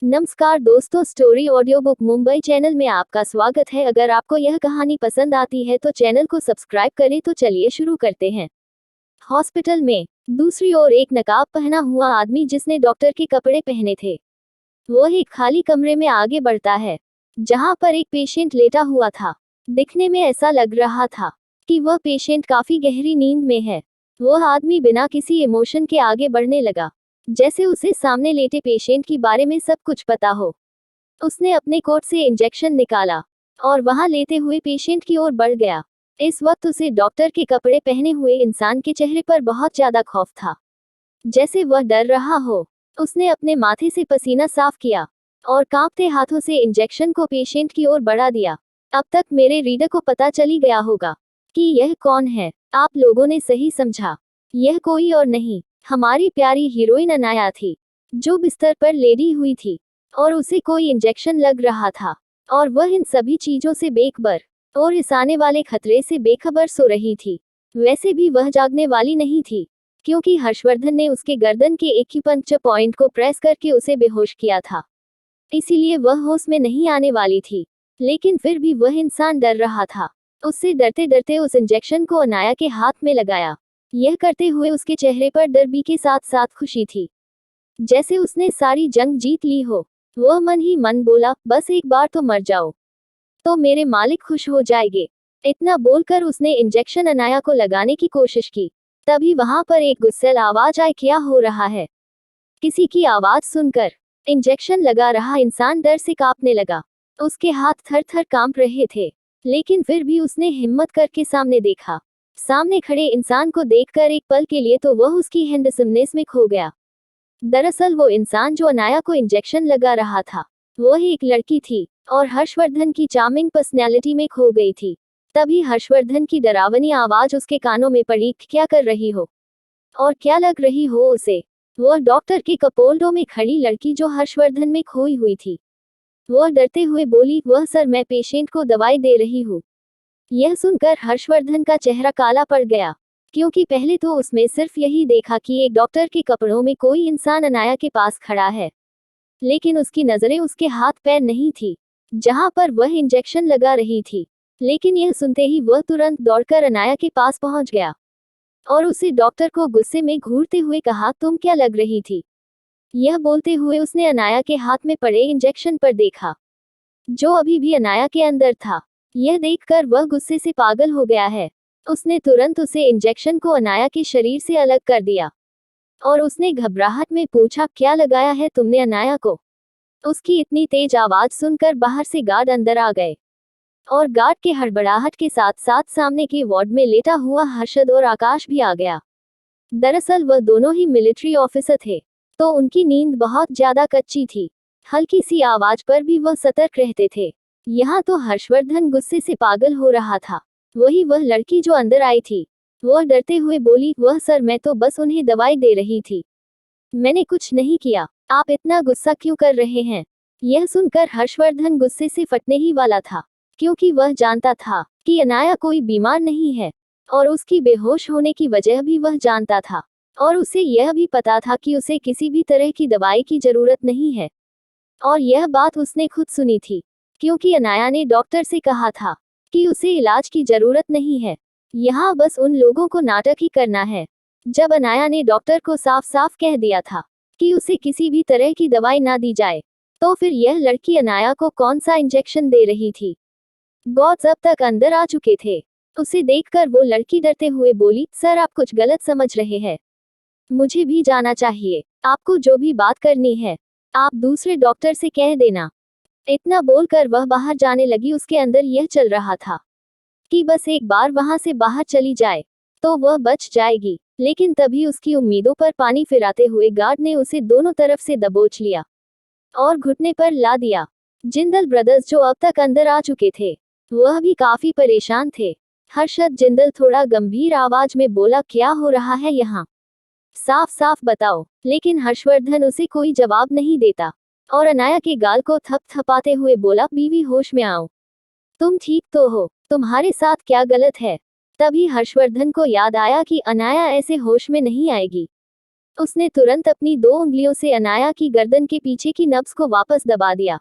नमस्कार दोस्तों, story audio book Mumbai channel में आपका स्वागत है। अगर आपको यह कहानी पसंद आती है तो चैनल को सब्सक्राइब करें। तो चलिए शुरू करते हैं। हॉस्पिटल में दूसरी ओर एक नकाब पहना हुआ आदमी जिसने डॉक्टर के कपड़े पहने थे, वो एक खाली कमरे में आगे बढ़ता है जहां पर एक पेशेंट लेटा हुआ था। दिखने में ऐसा लग रहा था कि वह पेशेंट काफी गहरी नींद में है। वह आदमी बिना किसी इमोशन के आगे बढ़ने लगा, जैसे उसे सामने लेटे पेशेंट के बारे में सब कुछ पता हो। उसने अपने कोट से इंजेक्शन निकाला और वहां लेते हुए पेशेंट की ओर बढ़ गया। इस वक्त उसे डॉक्टर के कपड़े पहने हुए इंसान के चेहरे पर बहुत ज्यादा खौफ था, जैसे वह डर रहा हो। उसने अपने माथे से पसीना साफ किया और कांपते हाथों से इंजेक्शन को पेशेंट की ओर बढ़ा दिया। अब तक मेरे रीडर को पता चली गया होगा कि यह कौन है। आप लोगों ने सही समझा, यह कोई और नहीं, हमारी प्यारी हीरोइन अनाया थी, जो बिस्तर पर लेटी हुई थी और उसे कोई इंजेक्शन लग रहा था और वह इन सभी चीजों से बेखबर और इस आने वाले खतरे से बेखबर सो रही थी। वैसे भी वह जागने वाली नहीं थी, क्योंकि हर्षवर्धन ने उसके गर्दन के एक्यूपंक्चर पॉइंट को प्रेस करके उसे बेहोश किया था, इसीलिए वह होश में नहीं आने वाली थी। लेकिन फिर भी वह इंसान डर रहा था। उससे डरते डरते उस इंजेक्शन को अनाया के हाथ में लगाया। यह करते हुए उसके चेहरे पर डर भी के साथ साथ खुशी थी, जैसे उसने सारी जंग जीत ली हो। वह मन ही मन बोला, बस एक बार तो मर जाओ तो मेरे मालिक खुश हो जाएंगे। इतना बोलकर उसने इंजेक्शन अनाया को लगाने की कोशिश की। तभी वहां पर एक गुस्सैल आवाज आई, क्या हो रहा है? किसी की आवाज सुनकर इंजेक्शन लगा रहा इंसान डर से कांपने लगा। उसके हाथ थर थर कांप रहे थे, लेकिन फिर भी उसने हिम्मत करके सामने देखा। सामने खड़े इंसान को देखकर एक पल के लिए तो वह उसकी हैंडसमनेस में खो गया। दरअसल वो इंसान जो अनाया को इंजेक्शन लगा रहा था, वह एक लड़की थी और हर्षवर्धन की चार्मिंग पर्सनैलिटी में खो गई थी। तभी हर्षवर्धन की डरावनी आवाज उसके कानों में पड़ी, क्या कर रही हो और क्या लग रही हो उसे? वह डॉक्टर के कपोल्डों में खड़ी लड़की जो हर्षवर्धन में खोई हुई थी। वह डरते हुए बोली, वह सर, मैं पेशेंट को दवाई दे रही हूँ। यह सुनकर हर्षवर्धन का चेहरा काला पड़ गया, क्योंकि पहले तो उसमें सिर्फ यही देखा कि एक डॉक्टर के कपड़ों में कोई इंसान अनाया के पास खड़ा है, लेकिन उसकी नजरें उसके हाथ पैर नहीं थी जहां पर वह इंजेक्शन लगा रही थी। लेकिन यह सुनते ही वह तुरंत दौड़कर अनाया के पास पहुंच गया और उसे डॉक्टर को गुस्से में घूरते हुए कहा, तुम क्या लग रही थी? यह बोलते हुए उसने अनाया के हाथ में पड़े इंजेक्शन पर देखा, जो अभी भी अनाया के अंदर था। यह देखकर वह गुस्से से पागल हो गया है। उसने तुरंत उसे इंजेक्शन को अनाया के शरीर से अलग कर दिया और उसने घबराहट में पूछा, क्या लगाया है तुमने अनाया को? उसकी इतनी तेज आवाज सुनकर बाहर से गार्ड अंदर आ गए और गार्ड के हड़बड़ाहट के साथ साथ सामने के वार्ड में लेटा हुआ हर्षद और आकाश भी आ गया। दरअसल वह दोनों ही मिलिट्री ऑफिसर थे, तो उनकी नींद बहुत ज्यादा कच्ची थी। हल्की सी आवाज पर भी वह सतर्क रहते थे। यहाँ तो हर्षवर्धन गुस्से से पागल हो रहा था। वही वह लड़की जो अंदर आई थी, वह डरते हुए बोली, वह सर, मैं तो बस उन्हें दवाई दे रही थी, मैंने कुछ नहीं किया, आप इतना गुस्सा क्यों कर रहे हैं? यह सुनकर हर्षवर्धन गुस्से से फटने ही वाला था, क्योंकि वह जानता था कि अनाया कोई बीमार नहीं है और उसकी बेहोश होने की वजह भी वह जानता था, और उसे यह भी पता था कि उसे किसी भी तरह की दवाई की जरूरत नहीं है। और यह बात उसने खुद सुनी थी, क्योंकि अनाया ने डॉक्टर से कहा था कि उसे इलाज की जरूरत नहीं है, यहाँ बस उन लोगों को नाटक ही करना है। जब अनाया ने डॉक्टर को साफ साफ कह दिया था कि उसे किसी भी तरह की दवाई ना दी जाए, तो फिर यह लड़की अनाया को कौन सा इंजेक्शन दे रही थी? गॉड्स अब तक अंदर आ चुके थे। उसे देखकर वो लड़की डरते हुए बोली, सर, आप कुछ गलत समझ रहे हैं, मुझे भी जाना चाहिए। आपको जो भी बात करनी है आप दूसरे डॉक्टर से कह देना। इतना बोलकर वह बाहर जाने लगी। उसके अंदर यह चल रहा था कि बस एक बार वहां से बाहर चली जाए तो वह बच जाएगी। लेकिन तभी उसकी उम्मीदों पर पानी फिराते हुए गार्ड ने उसे दोनों तरफ से दबोच लिया और घुटने पर ला दिया। जिंदल ब्रदर्स जो अब तक अंदर आ चुके थे, वह भी काफी परेशान थे। हर्षद जिंदल थोड़ा गंभीर आवाज में बोला, क्या हो रहा है यहाँ? साफ साफ बताओ। लेकिन हर्षवर्धन उसे कोई जवाब नहीं देता और अनाया के गाल को थपथपाते हुए बोला, बीवी होश में आओ, तुम ठीक तो हो? तुम्हारे साथ क्या गलत है? तभी हर्षवर्धन को याद आया कि अनाया ऐसे होश में नहीं आएगी। उसने तुरंत अपनी 2 उंगलियों से अनाया की गर्दन के पीछे की नब्ज को वापस दबा दिया।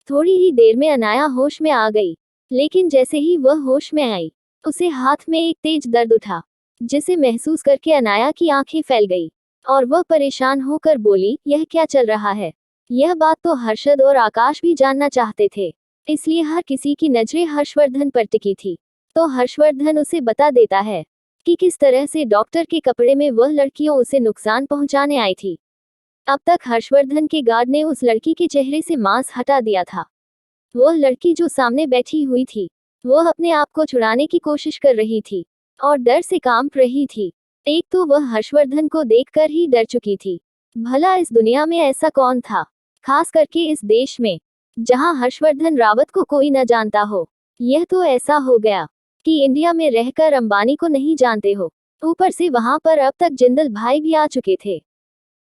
थोड़ी ही देर में अनाया होश में आ गई, लेकिन जैसे ही वह होश में आई, उसे हाथ में एक तेज दर्द उठा, जिसे महसूस करके अनाया की आंखें फैल गई और वह परेशान होकर बोली, यह क्या चल रहा है? यह बात तो हर्षद और आकाश भी जानना चाहते थे, इसलिए हर किसी की नजरें हर्षवर्धन पर टिकी थी। तो हर्षवर्धन उसे बता देता है कि किस तरह से डॉक्टर के कपड़े में वह लड़कियों उसे नुकसान पहुंचाने आई थी। अब तक हर्षवर्धन के गार्ड ने उस लड़की के चेहरे से मांस हटा दिया था। वह लड़की जो सामने बैठी हुई थी, वह अपने आप को छुड़ाने की कोशिश कर रही थी और डर से कांप रही थी। एक तो वह हर्षवर्धन को देखकर ही डर चुकी थी। भला इस दुनिया में ऐसा कौन था, खास करके इस देश में, जहां हर्षवर्धन रावत को कोई न जानता हो। यह तो ऐसा हो गया कि इंडिया में रहकर अंबानी को नहीं जानते हो। ऊपर से वहां पर अब तक जिंदल भाई भी आ चुके थे,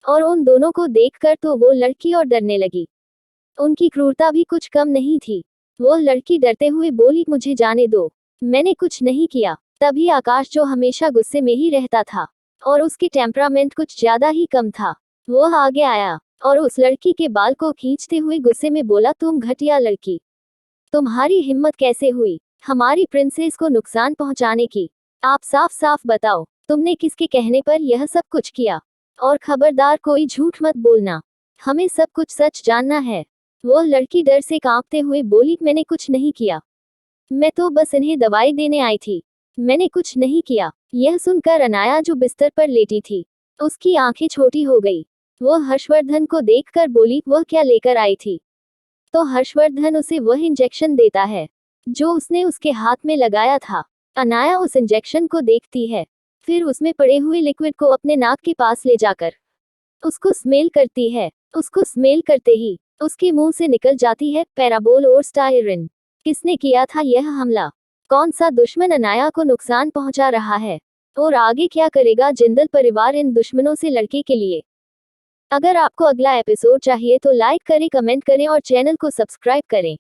और उन दोनों को देखकर तो वो लड़की और डरने लगी। उनकी क्रूरता भी कुछ कम नहीं थी। वो लड़की डरते हुए बोली, मुझे जाने दो, मैंने कुछ नहीं किया। तभी आकाश, जो हमेशा गुस्से में ही रहता था और उसकी टेम्परामेंट कुछ ज्यादा ही कम था, वो आगे आया और उस लड़की के बाल को खींचते हुए गुस्से में बोला, तुम घटिया लड़की, तुम्हारी हिम्मत कैसे हुई हमारी प्रिंसेस को नुकसान पहुंचाने की? आप साफ साफ बताओ, तुमने किसके कहने पर यह सब कुछ किया? और खबरदार कोई झूठ मत बोलना, हमें सब कुछ सच जानना है। वो लड़की डर से कांपते हुए बोली, मैंने कुछ नहीं किया, मैं तो बस इन्हें दवाई देने आई थी, मैंने कुछ नहीं किया। यह सुनकर अनाया, जो बिस्तर पर लेटी थी, उसकी आंखें छोटी हो गई। वो हर्षवर्धन को देखकर बोली, वह क्या लेकर आई थी? तो हर्षवर्धन उसे वह इंजेक्शन देता है जो उसने उसके हाथ में लगाया था। अनाया उस इंजेक्शन को देखती है, फिर उसमें पड़े हुए लिक्विड को अपने नाक के पास ले जाकर उसको स्मेल करती है। उसको स्मेल करते ही उसके मुंह से निकल जाती है, पैराबोल और स्टायरिन। किसने किया था यह हमला? कौन सा दुश्मन अनाया को नुकसान पहुंचा रहा है? और आगे क्या करेगा जिंदल परिवार इन दुश्मनों से लड़ने के लिए? अगर आपको अगला एपिसोड चाहिए तो लाइक करें, कमेंट करें और चैनल को सब्सक्राइब करें।